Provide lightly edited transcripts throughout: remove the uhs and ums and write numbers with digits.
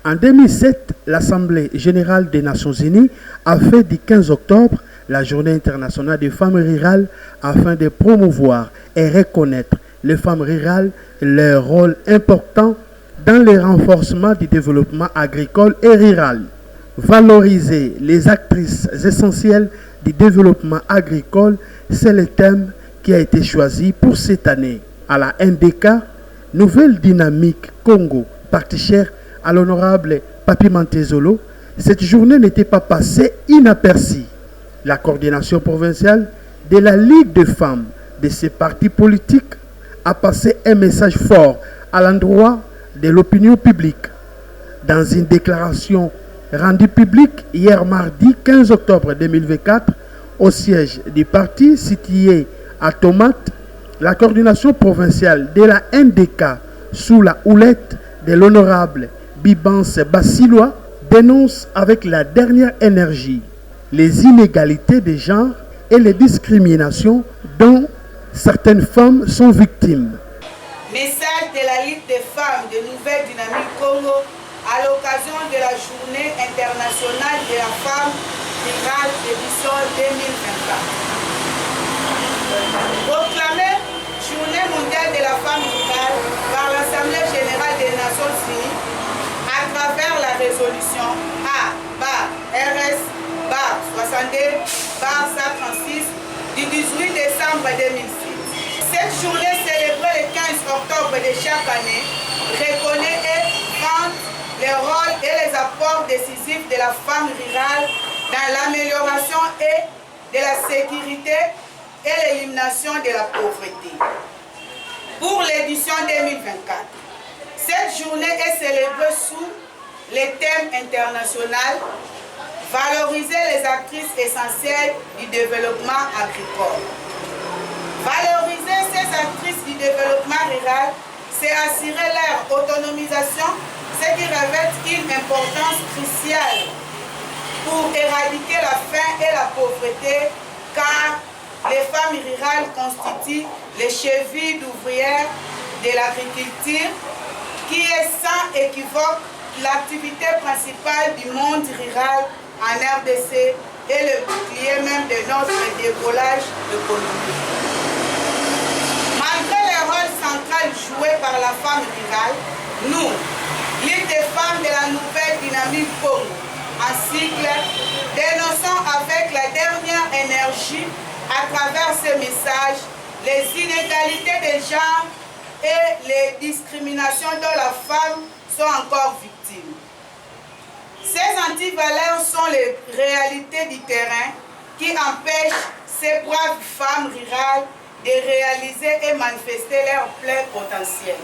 En 2007, l'Assemblée générale des Nations unies a fait du 15 octobre la Journée internationale des femmes rurales afin de promouvoir et reconnaître les femmes rurales et leur rôle important dans le renforcement du développement agricole et rural. Valoriser les actrices essentielles du développement agricole, c'est le thème qui a été choisi pour cette année. À la NDK, Nouvelle Dynamique Congo, partie chère à l'honorable Papi Mantezolo, cette journée n'était pas passée inaperçue. La coordination provinciale de la Ligue des femmes de ces partis politiques a passé un message fort à l'endroit de l'opinion publique. Dans une déclaration rendue publique hier mardi 15 octobre 2024 au siège du parti situé à Tomate, la coordination provinciale de la NDK sous la houlette de l'honorable Bibance Bassilois dénonce avec la dernière énergie les inégalités de genre et les discriminations dont certaines femmes sont victimes. Message de la Ligue des femmes de Nouvelle Dynamique Congo à l'occasion de la Journée internationale de la femme rurale édition 2024. Proclamée Journée mondiale de la femme rurale par l'Assemblée générale des Nations unies à travers la résolution A/RS/62/136 du 18 décembre 2006. Cette journée célébrée le 15 octobre de chaque année reconnaît et vante les rôles et les apports décisifs de la femme rurale dans l'amélioration et de la sécurité et l'élimination de la pauvreté. Pour l'édition 2024, cette journée est célébrée sous le thème international « Valoriser les actrices essentielles du développement agricole ». Valoriser ces actrices du développement rural, c'est assurer leur autonomisation, ce qui revêt une importance cruciale pour éradiquer la faim et la pauvreté, car les femmes rurales constituent les chevilles d'ouvrières de l'agriculture, qui est sans équivoque l'activité principale du monde rural en RDC et le bouclier même de notre décollage économique. Malgré le rôle central joué par la femme rurale, nous, Ligue des femmes de la Nouvelle Dynamique Congo, en sigle, dénonçons avec la dernière énergie à travers ce message les inégalités de genre et les discriminations dont la femme sont encore victimes. Ces antivaleurs sont les réalités du terrain qui empêchent ces braves femmes rurales de réaliser et manifester leur plein potentiel.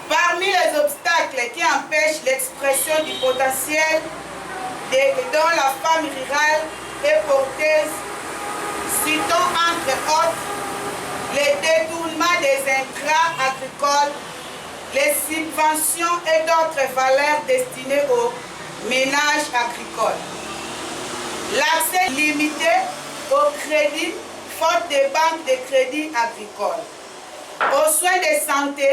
Parmi les obstacles qui empêchent l'expression du potentiel dont la femme rurale est porteuse, citons entre autres les détournements des intrants agricoles, les subventions et d'autres valeurs destinées aux ménages agricoles, l'accès limité au crédit faute de banques de crédit agricole, aux soins de santé,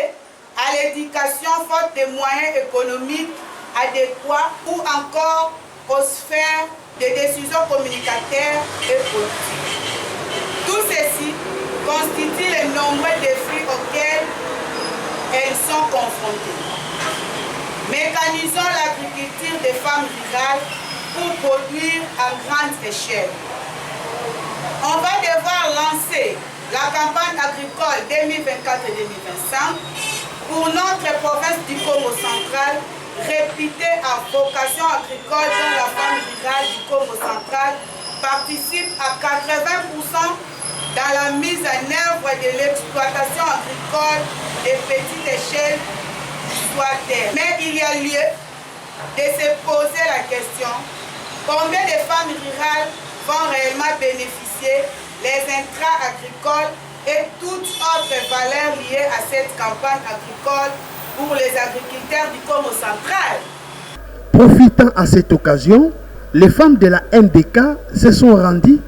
à l'éducation faute de moyens économiques adéquats ou encore aux sphères de décision communautaires et politiques. Tout ceci constitue les nombreux défis auxquels elles sont confrontées. Mécanisons l'agriculture des femmes rurales pour produire à grande échelle. On va devoir lancer la campagne agricole 2024-2025 pour notre province du Congo central, réputée à vocation agricole dont la femme rurale du Congo central participe à 80% dans la mise en œuvre de l'exploitation agricole de petite échelle, soit-elle. Mais il y a lieu de se poser la question, combien de femmes rurales vont réellement bénéficier les intrants agricoles et toutes autres valeurs liées à cette campagne agricole pour les agriculteurs du Congo central. Profitant à cette occasion, les femmes de la NDK se sont rendues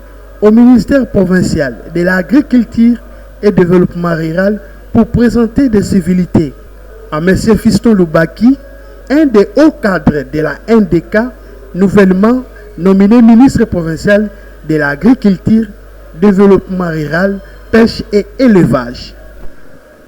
au ministère provincial de l'Agriculture et Développement rural pour présenter des civilités à M. Fiston Loubaki, un des hauts cadres de la NDK, nouvellement nominé ministre provincial de l'Agriculture, Développement rural, Pêche et Élevage.